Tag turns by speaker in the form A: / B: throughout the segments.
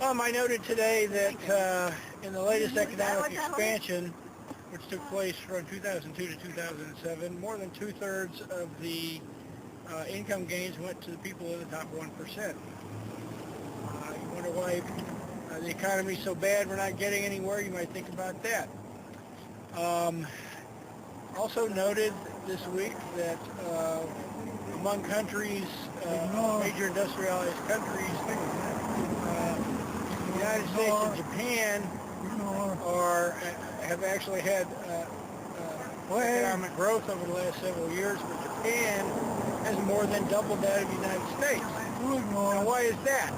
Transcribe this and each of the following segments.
A: I noted today that in the latest economic expansion, which took place from 2002 to 2007, more than two-thirds of the income gains went to the people in the top 1%. You wonder why the economy's so bad we're not getting anywhere. You might think about that. Also noted this week that among countries, major industrialized countries, the United States and Japan have actually had economic growth over the last several years, but Japan has more than doubled that of the United States. Now, why is that?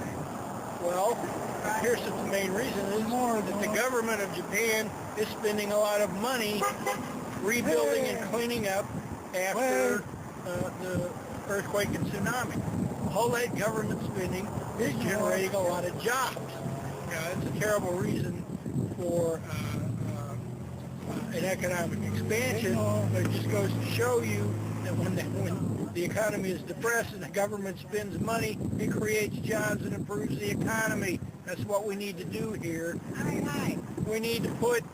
A: Well, here's the main reason is that the government of Japan is spending a lot of money rebuilding and cleaning up after the earthquake and tsunami. All that government spending is generating a lot of jobs. It's a terrible reason for an economic expansion, but it just goes to show you that when the economy is depressed and the government spends money, it creates jobs and improves the economy. That's what we need to do here. We need to put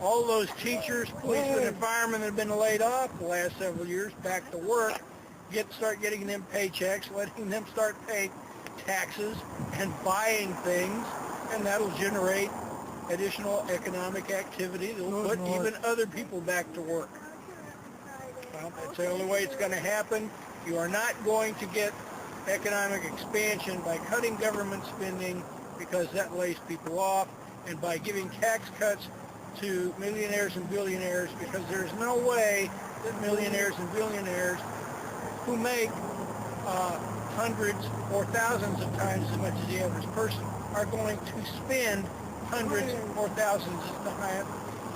A: all those teachers, policemen, and firemen that have been laid off the last several years back to work, start getting them paychecks, letting them start paying taxes and buying things, and that'll generate additional economic activity that will put even other people back to work. Well, that's the only way it's going to happen. You are not going to get economic expansion by cutting government spending, because that lays people off, and by giving tax cuts to millionaires and billionaires, because there's no way that millionaires and billionaires who make hundreds or thousands of times as much as the average person are going to spend hundreds or thousands of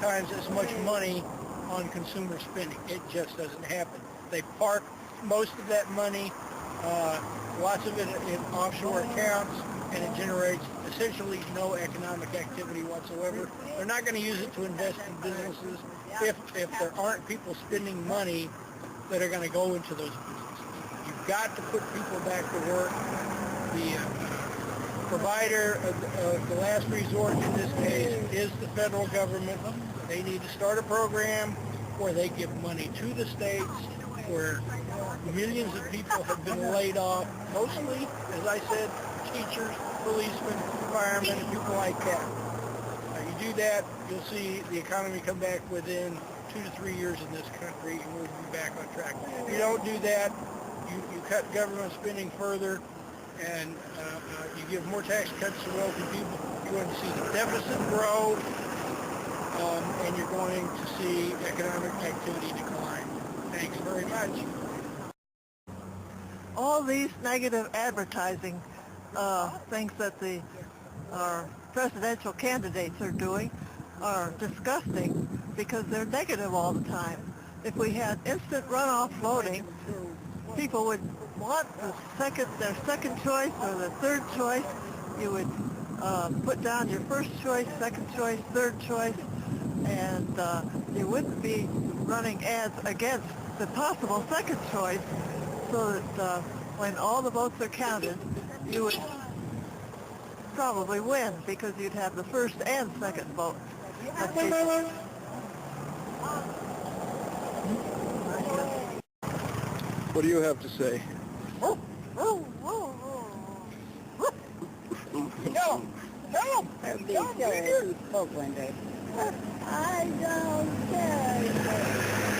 A: times as much money on consumer spending. It just doesn't happen. They park most of that money, lots of it in offshore accounts, and it generates essentially no economic activity whatsoever. They're not going to use it to invest in businesses if there aren't people spending money that are going to go into those businesses. You've got to put people back to work. The provider of the last resort in this case is the federal government. They need to start a program where they give money to the states, where millions of people have been laid off, mostly, as I said, teachers, policemen, firemen, and people like that. You do that, you'll see the economy come back within 2 to 3 years in this country, and we'll be back on track. If you don't do that, you cut government spending further, and you give more tax cuts to wealthy people, you're going to see the deficit grow, and you're going to see economic activity decline. Thanks very much.
B: All these negative advertising things that our presidential candidates are doing are disgusting, because they're negative all the time. If we had instant runoff voting, people would want their second choice or their third choice. You would put down your first choice, second choice, third choice, and you wouldn't be running ads against the possible second choice, so that when all the votes are counted, you would probably win, because you'd have the first and second vote.
A: What do you have to say?
C: I don't care.